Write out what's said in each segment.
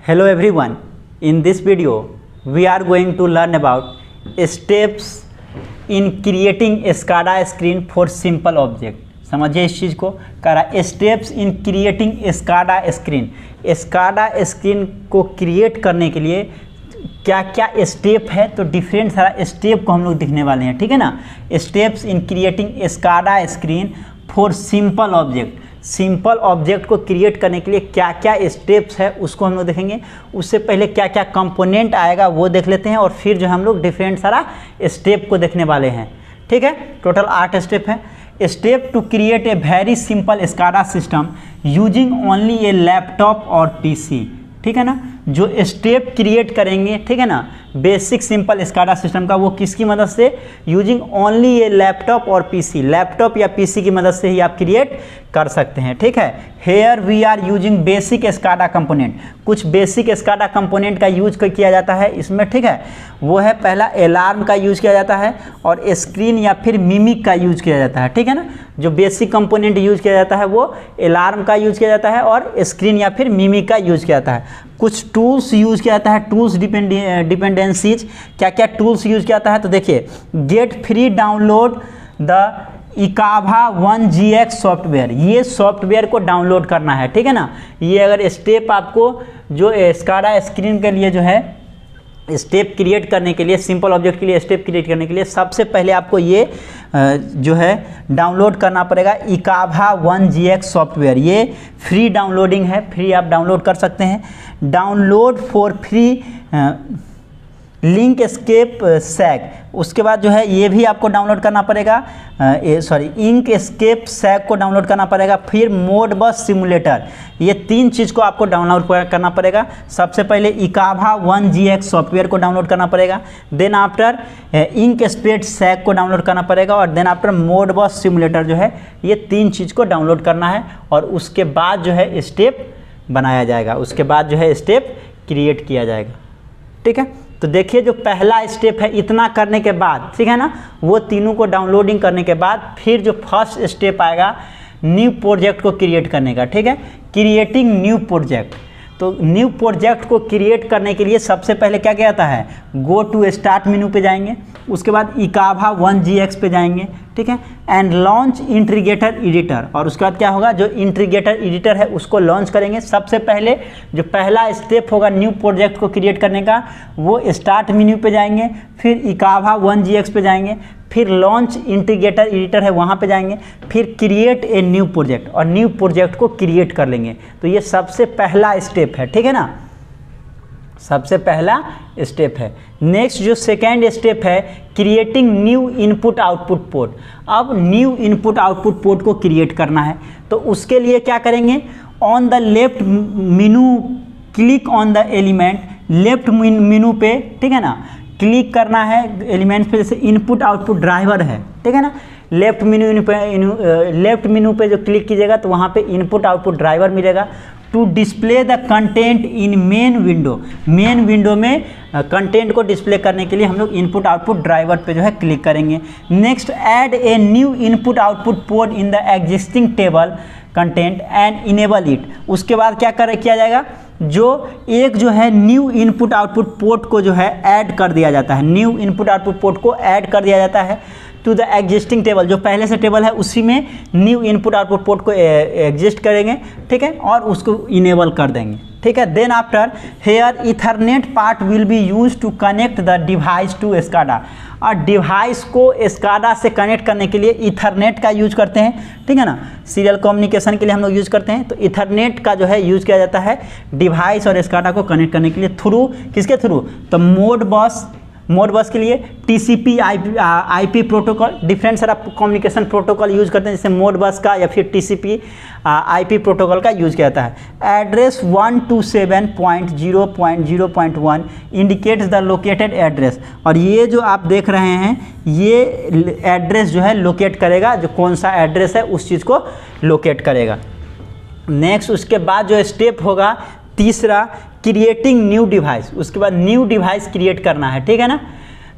Hello everyone, in this video we are going to learn about steps in creating SCADA screen for simple object। समझिए इस चीज़ को, करा steps in creating SCADA screen. SCADA screen को create करने के लिए क्या क्या स्टेप है, तो डिफरेंट सारा स्टेप को हम लोग दिखने वाले हैं, ठीक है ना। Steps in creating SCADA screen for simple object. Simple object को क्रिएट करने के लिए क्या क्या स्टेप्स है उसको हम लोग देखेंगे। उससे पहले क्या क्या कंपोनेंट आएगा वो देख लेते हैं, और फिर जो हम लोग डिफरेंट सारा स्टेप को देखने वाले हैं, ठीक है। टोटल 8 स्टेप है। Step to create a very simple SCADA system using only a laptop और PC, ठीक है ना। जो स्टेप क्रिएट करेंगे, ठीक है ना, बेसिक सिंपल SCADA सिस्टम का, वो किसकी मदद से, यूजिंग ओनली ए लैपटॉप और PC, लैपटॉप या PC की मदद से ही आप क्रिएट कर सकते हैं, ठीक है। Here we are using basic SCADA component. कुछ बेसिक SCADA कंपोनेंट का यूज किया जाता है इसमें, ठीक है। वो है पहला अलार्म का यूज किया जाता है, और स्क्रीन या फिर मिमिक का यूज किया जाता है, ठीक है ना। जो बेसिक कंपोनेंट यूज किया जाता है वो अलार्म का यूज किया जाता है, और स्क्रीन या फिर मिमिक का यूज किया जाता है। कुछ टूल्स यूज किया जाता है, टूल्स डिपेंडेंसीज। क्या क्या टूल्स यूज किया जाता है, तो देखिए, गेट फ्री डाउनलोड द इकाभा 1GX सॉफ्टवेयर। ये सॉफ्टवेयर को डाउनलोड करना है, ठीक है ना। ये अगर स्टेप आपको जो SCADA स्क्रीन के लिए जो है स्टेप क्रिएट करने के लिए, सिंपल ऑब्जेक्ट के लिए स्टेप क्रिएट करने के लिए, सबसे पहले आपको ये जो है डाउनलोड करना पड़ेगा इकाभा 1GX सॉफ्टवेयर। ये फ्री डाउनलोडिंग है, फ्री आप डाउनलोड कर सकते हैं। डाउनलोड फॉर फ्री लिंक एस्केप सैक। उसके बाद जो है ये भी आपको डाउनलोड करना पड़ेगा, इंक एस्केप सैक को डाउनलोड करना पड़ेगा। फिर मोडबस सिमुलेटर, ये 3 चीज़ को आपको डाउनलोड करना पड़ेगा। सबसे पहले इकाभा 1GX सॉफ्टवेयर को डाउनलोड करना पड़ेगा, देन आफ्टर इंक एस्केप सैक को डाउनलोड करना पड़ेगा, और देन आफ्टर मोडबस सिमुलेटर जो है, ये 3 चीज़ को डाउनलोड करना है। और उसके बाद जो है स्टेप बनाया जाएगा, उसके बाद जो है स्टेप क्रिएट किया जाएगा, ठीक है। तो देखिए, जो पहला स्टेप है, इतना करने के बाद, ठीक है ना, वो तीनों को डाउनलोडिंग करने के बाद फिर जो फर्स्ट स्टेप आएगा न्यू प्रोजेक्ट को क्रिएट करने का, ठीक है, क्रिएटिंग न्यू प्रोजेक्ट। तो न्यू प्रोजेक्ट को क्रिएट करने के लिए सबसे पहले क्या क्या आता है, गो टू स्टार्ट मेनू पे जाएंगे, उसके बाद इकाभा 1GX पे जाएंगे, ठीक है, एंड लॉन्च इंटीग्रेटर एडिटर। और उसके बाद क्या होगा, जो इंटीग्रेटर एडिटर है उसको लॉन्च करेंगे। सबसे पहले जो पहला स्टेप होगा न्यू प्रोजेक्ट को क्रिएट करने का, वो स्टार्ट मेन्यू पे जाएंगे, फिर इकाभा 1GX पे जाएंगे, फिर लॉन्च इंटीग्रेटर एडिटर है वहाँ पे जाएंगे, फिर क्रिएट ए न्यू प्रोजेक्ट, और न्यू प्रोजेक्ट को क्रिएट कर लेंगे। तो ये सबसे पहला स्टेप है, ठीक है ना, सबसे पहला स्टेप है। नेक्स्ट जो सेकेंड स्टेप है, creating new input output port. अब न्यू इनपुट आउटपुट पोर्ट को क्रिएट करना है, तो उसके लिए क्या करेंगे, on the left menu click on the element, left मेनू पे, ठीक है ना, क्लिक करना है एलिमेंट्स पे। जैसे इनपुट आउटपुट ड्राइवर है, ठीक है ना, लेफ्ट मेनू पे जो क्लिक कीजिएगा तो वहाँ पे इनपुट आउटपुट ड्राइवर मिलेगा। To display the content in main window, main window में कंटेंट को डिस्प्ले करने के लिए हम लोग इनपुट आउटपुट ड्राइवर पे जो है क्लिक करेंगे। Next, add a new input output port in the existing table content and enable it. उसके बाद क्या किया जाएगा, जो एक जो है न्यू इनपुट आउटपुट पोर्ट को जो है ऐड कर दिया जाता है, न्यू इनपुट आउटपुट पोर्ट को ऐड कर दिया जाता है टू द एग्जिस्टिंग टेबल। जो पहले से टेबल है उसी में न्यू इनपुट आउटपुट पोर्ट को एग्जिस्ट करेंगे, ठीक है, और उसको इनेबल कर देंगे, ठीक है। Then after here ethernet part will be use to connect the device to SCADA। और डिवाइस को SCADA से कनेक्ट करने के लिए इथरनेट का यूज करते हैं, ठीक है ना, सीरियल कम्युनिकेशन के लिए हम लोग यूज करते हैं। तो इथरनेट का जो है यूज किया जाता है डिवाइस और SCADA को कनेक्ट करने के लिए, थ्रू किसके थ्रू, तो मोडबस के लिए TCP IP प्रोटोकॉल, डिफरेंट सारा कम्युनिकेशन प्रोटोकॉल यूज करते हैं, जैसे मोडबस का या फिर TCP IP प्रोटोकॉल का यूज किया जाता है। Address 127.0.0.1 indicates the located address. और ये जो आप देख रहे हैं, ये एड्रेस जो है लोकेट करेगा, जो कौन सा एड्रेस है उस चीज़ को लोकेट करेगा। नेक्स्ट, उसके बाद जो स्टेप होगा तीसरा, क्रिएटिंग न्यू डिवाइस। उसके बाद न्यू डिवाइस क्रिएट करना है, ठीक है ना।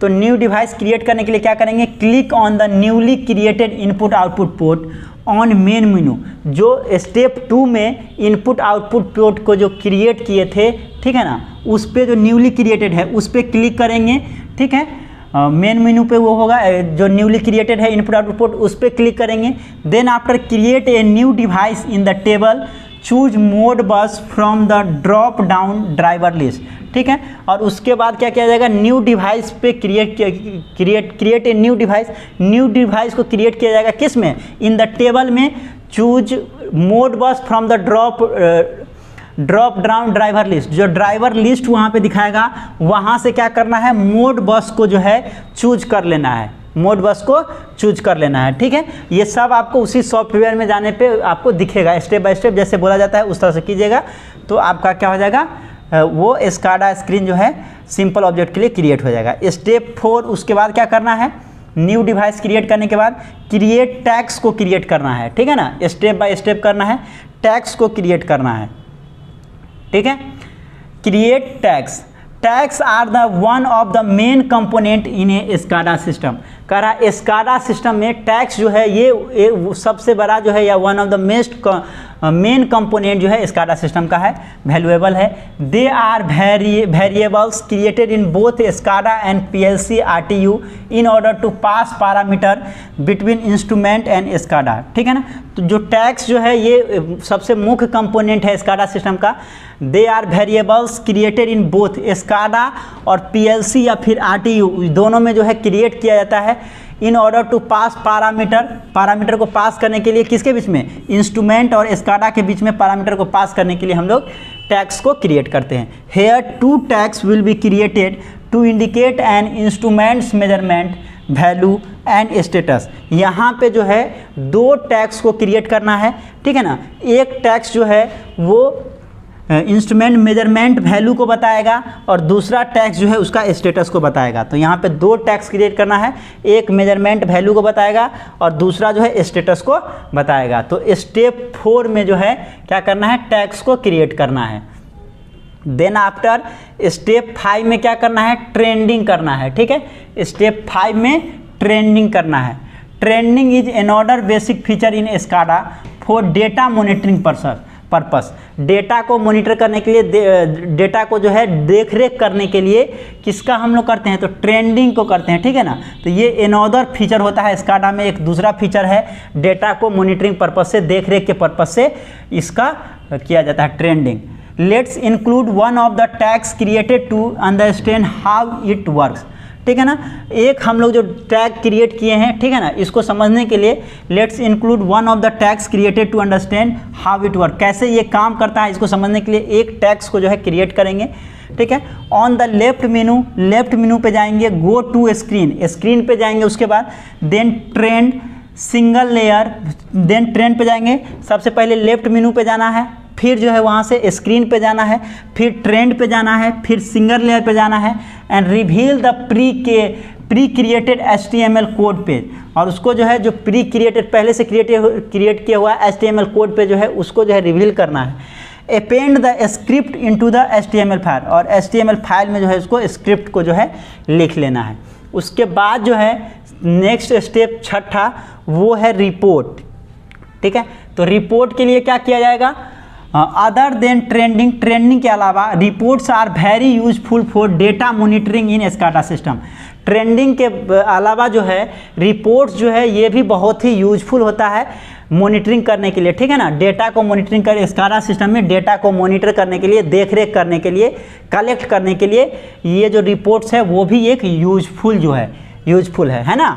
तो न्यू डिवाइस क्रिएट करने के लिए क्या करेंगे, click on the newly created input output port on main menu. जो स्टेप 2 में इनपुट आउटपुट पोर्ट को जो क्रिएट किए थे, ठीक है ना, उस पर जो न्यूली क्रिएटेड है उस पर क्लिक करेंगे, ठीक है। मेन मेनू पे वो होगा जो न्यूली क्रिएटेड है इनपुट आउटपुट पोर्ट, उस पर क्लिक करेंगे। Then after create a new device in the table, choose mode bus from the drop down driver list, ठीक है। और उसके बाद क्या किया जाएगा, न्यू डिवाइस पे क्रिएट ए न्यू डिवाइस को क्रिएट किया जाएगा किस में, इन द टेबल में। Choose mode bus from the drop down driver list, जो ड्राइवर लिस्ट वहाँ पे दिखाएगा वहाँ से क्या करना है, मोड बस को जो है चूज कर लेना है, मोड बस को चूज कर लेना है, ठीक है। ये सब आपको उसी सॉफ्टवेयर में जाने पे आपको दिखेगा, स्टेप बाय स्टेप जैसे बोला जाता है उस तरह से कीजिएगा, तो आपका क्या हो जाएगा, वो SCADA स्क्रीन जो है सिंपल ऑब्जेक्ट के लिए क्रिएट हो जाएगा। स्टेप 4 उसके बाद क्या करना है, न्यू डिवाइस क्रिएट करने के बाद क्रिएट टैग्स को क्रिएट करना है, ठीक है ना, स्टेप बाय स्टेप करना है, टैग्स को क्रिएट करना है, ठीक है। Create tags are the one of the main component in a SCADA system. कह रहा है SCADA सिस्टम में टैग्स जो है ये सबसे बड़ा जो है या one of the main component जो है SCADA सिस्टम का है, वैल्यूएबल है। They are variables created in both SCADA and PLC RTU in order to pass parameter between instrument and SCADA, ठीक है ना। तो जो टैग्स जो है ये सबसे मुख्य कंपोनेंट है SCADA सिस्टम का। They are variables created in both SCADA और PLC या फिर RTU दोनों में जो है क्रिएट किया जाता है in order to pass parameter को पास करने के लिए किसके बीच में, इंस्ट्रूमेंट और SCADA के बीच में पैरामीटर को पास करने के लिए हम लोग टैग्स को क्रिएट करते हैं। Here 2 tags will be created to indicate an instruments measurement value and status. यहाँ पे जो है 2 टैग्स को क्रिएट करना है, ठीक है ना। एक टैग्स जो है वो इंस्ट्रूमेंट मेजरमेंट वैल्यू को बताएगा और दूसरा टैग्स जो है उसका स्टेटस को बताएगा। तो यहाँ पे 2 टैग्स क्रिएट करना है, एक मेजरमेंट वैल्यू को बताएगा और दूसरा जो है स्टेटस को बताएगा। तो स्टेप 4 में जो है क्या करना है, टैग्स को क्रिएट करना है। देन आफ्टर स्टेप 5 में क्या करना है, ट्रेंडिंग करना है, ठीक है। स्टेप 5 में ट्रेंडिंग करना है। Trending is another basic feature in SCADA for data monitoring purpose. Data को मॉनिटर करने के लिए, डेटा को जो है देख रेख करने के लिए किसका हम लोग करते हैं, तो ट्रेंडिंग को करते हैं, ठीक है ना। तो ये अनदर फीचर होता है SCADA में, एक दूसरा फीचर है डेटा को मॉनिटरिंग पर्पस से, देख रेख के पर्पस से इसका किया जाता है trending. Let's include one of the tags created to understand how it works, ठीक है ना। एक हम लोग जो टैग क्रिएट किए हैं, ठीक है ना, इसको समझने के लिए let's include one of the tags created to understand how it work, कैसे ये काम करता है इसको समझने के लिए एक टैग्स को जो है क्रिएट करेंगे, ठीक है। ऑन द लेफ्ट मेनू पे जाएंगे, गो टू स्क्रीन पे जाएंगे, उसके बाद then trend single layer, then trend पे जाएंगे। सबसे पहले लेफ्ट मेनू पे जाना है, फिर जो है वहाँ से स्क्रीन पे जाना है, फिर ट्रेंड पे जाना है, फिर सिंगल लेयर पे जाना है and reveal the pre created HTML code page. और उसको जो है जो प्री क्रिएटेड पहले से क्रिएट किया हुआ HTML कोड पे जो है उसको जो है रिवील करना है। Append the script into the HTML file, और HTML फाइल में जो है उसको स्क्रिप्ट को जो है लिख लेना है। उसके बाद जो है नेक्स्ट स्टेप 6 वो है रिपोर्ट, ठीक है। तो रिपोर्ट के लिए क्या किया जाएगा, अदर देन ट्रेंडिंग के अलावा reports are very useful for data monitoring in SCADA system. Trending के अलावा जो है रिपोर्ट्स जो है ये भी बहुत ही यूजफुल होता है मॉनिटरिंग करने के लिए, ठीक है ना। डेटा को मॉनिटरिंग कर SCADA सिस्टम में डेटा को मॉनिटर करने के लिए, देख रेख करने के लिए, कलेक्ट करने के लिए ये जो रिपोर्ट्स है वो भी एक यूजफुल है ना।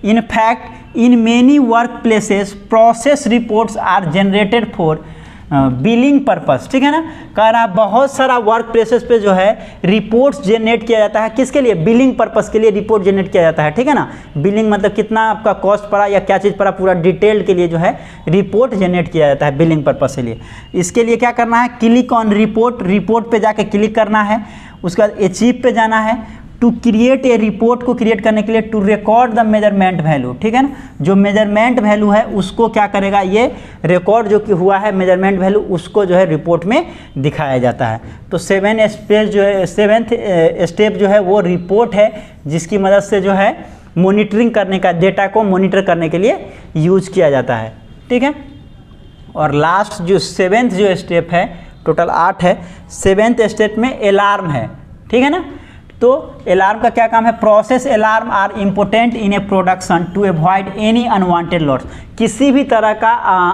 In fact in many work places process reports are generated for billing purpose, ठीक है ना। कह रहा बहुत सारा वर्क प्लेसेस पे जो है रिपोर्ट्स जनरेट किया जाता है, किसके लिए, बिलिंग पर्पस के लिए रिपोर्ट जनरेट किया जाता है, ठीक है ना। बिलिंग मतलब कितना आपका कॉस्ट पड़ा या क्या चीज़ पड़ा, पूरा डिटेल के लिए जो है रिपोर्ट जनरेट किया जाता है बिलिंग पर्पस के लिए। इसके लिए क्या करना है, क्लिक ऑन रिपोर्ट पे जाके क्लिक करना है। उसके बाद अचीव पे जाना है। टू क्रिएट ए रिपोर्ट को क्रिएट करने के लिए to record the measurement value, ठीक है ना। जो मेजरमेंट वैल्यू है उसको क्या करेगा, ये रिकॉर्ड जो कि हुआ है मेजरमेंट वैल्यू उसको जो है रिपोर्ट में दिखाया जाता है। तो 7th स्टेप जो है वो रिपोर्ट है, जिसकी मदद से जो है मॉनिटरिंग करने का, डेटा को मॉनिटर करने के लिए यूज किया जाता है। ठीक है। और लास्ट जो 7th जो स्टेप है, टोटल 8 है, 7th स्टेप में अलार्म है, ठीक है ना। तो अलार्म का क्या काम है, process alarm are important in a production to avoid any unwanted loss. किसी भी तरह का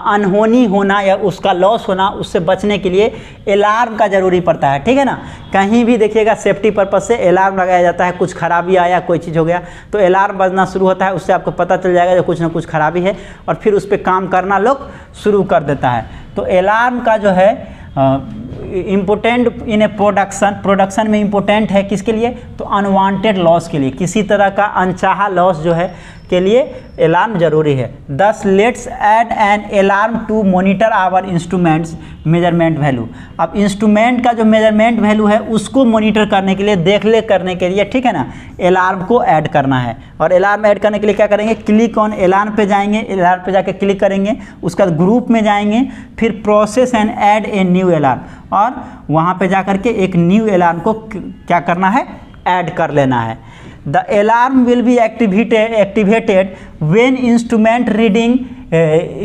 अनहोनी होना या उसका लॉस होना, उससे बचने के लिए अलार्म का ज़रूरी पड़ता है, ठीक है ना। कहीं भी देखिएगा सेफ्टी पर्पज से अलार्म लगाया जाता है, कुछ खराबी आया, कोई चीज़ हो गया तो अलार्म बजना शुरू होता है, उससे आपको पता चल जाएगा कि कुछ ना कुछ खराबी है और फिर उस पर काम करना लोग शुरू कर देता है। तो अलार्म का जो है इम्पोर्टेंट इन ए प्रोडक्शन में इम्पोर्टेंट है किसके लिए, तो अनवांटेड लॉस के लिए, किसी तरह का अनचाहा लॉस जो है के लिए अलार्म जरूरी है। Thus let's add an alarm to monitor our instruments measurement value. अब इंस्ट्रूमेंट का जो मेजरमेंट वैल्यू है उसको मॉनिटर करने के लिए, देख रेख करने के लिए, ठीक है ना, अलार्म को ऐड करना है। और अलार्म ऐड करने के लिए क्या करेंगे, क्लिक ऑन अलार्म पे जाएंगे, अलार्म पे जाके क्लिक करेंगे, उसका ग्रुप में जाएंगे, फिर process and add a new alarm, और वहाँ पे जा करके एक न्यू अलार्म को क्या करना है, ऐड कर लेना है। The alarm will be activated when instrument reading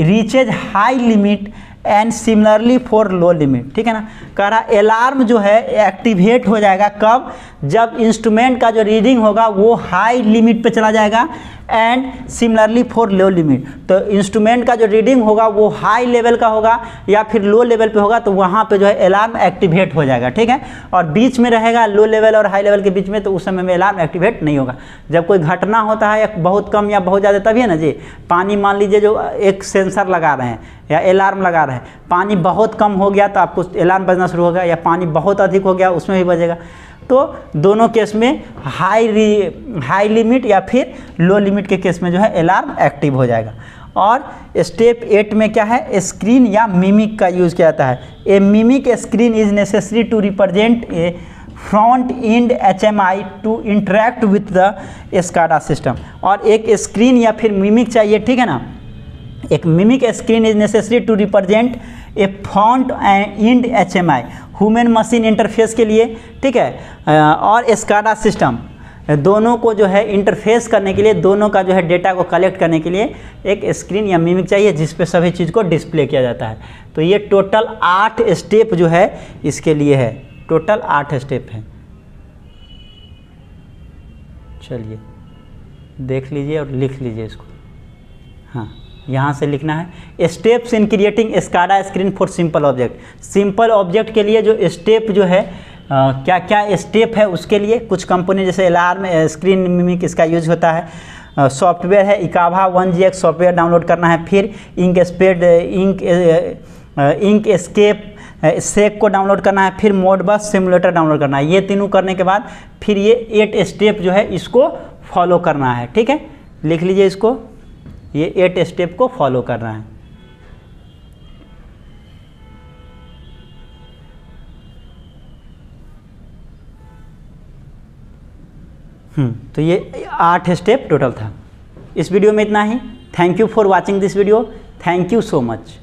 reaches high limit and similarly for low limit, ठीक है ना। कह रहा अलार्म जो है एक्टिवेट हो जाएगा कब, जब इंस्ट्रूमेंट का जो रीडिंग होगा वो हाई लिमिट पे चला जाएगा and similarly for low limit. तो इंस्ट्रूमेंट का जो रीडिंग होगा वो हाई लेवल का होगा या फिर लो लेवल पे होगा, तो वहाँ पे जो है अलार्म एक्टिवेट हो जाएगा, ठीक है। और बीच में रहेगा लो लेवल और हाई लेवल के बीच में, तो उस समय में अलार्म एक्टिवेट नहीं होगा। जब कोई घटना होता है या बहुत कम या बहुत ज़्यादा, तभी है ना जी, पानी मान लीजिए जो एक सेंसर लगा रहे हैं या अलार्म लगा रहे हैं, पानी बहुत कम हो गया तो आपको अलार्म बजना शुरू होगा, या पानी बहुत अधिक हो गया उसमें भी बजेगा। तो दोनों केस में हाई लिमिट या फिर लो लिमिट के केस में जो है अलार्म एक्टिव हो जाएगा। और स्टेप 8 में क्या है, स्क्रीन या मिमिक का यूज़ किया जाता है। A mimic screen is necessary to represent a front end HMI to interact with the SCADA system. और एक स्क्रीन या फिर मिमिक चाहिए, ठीक है ना। एक mimic screen is necessary to represent a front end HMI human machine interface के लिए, ठीक है। और SCADA सिस्टम दोनों को जो है इंटरफेस करने के लिए, दोनों का जो है डेटा को कलेक्ट करने के लिए एक स्क्रीन या मिमिक चाहिए जिस पे सभी चीज़ को डिस्प्ले किया जाता है। तो ये टोटल 8 स्टेप जो है इसके लिए है, टोटल 8 स्टेप है। चलिए देख लीजिए और लिख लीजिए इसको। हाँ, यहाँ से लिखना है steps in creating SCADA screen for simple object. Simple object के लिए जो स्टेप जो है क्या क्या स्टेप है उसके लिए कुछ कंपनी जैसे अलार्म, स्क्रीन मिमिक, इसका यूज होता है। सॉफ्टवेयर है इकाभा 1GX सॉफ्टवेयर डाउनलोड करना है, फिर इंक एस्केप सेक को डाउनलोड करना है, फिर मोडबस सिमुलेटर डाउनलोड करना है। ये तीनों करने के बाद फिर ये 8 स्टेप जो है इसको फॉलो करना है, ठीक है। लिख लीजिए इसको, ये 8 स्टेप को फॉलो करना है। तो ये 8 स्टेप टोटल था। इस वीडियो में इतना ही। Thank you for watching this video. Thank you so much.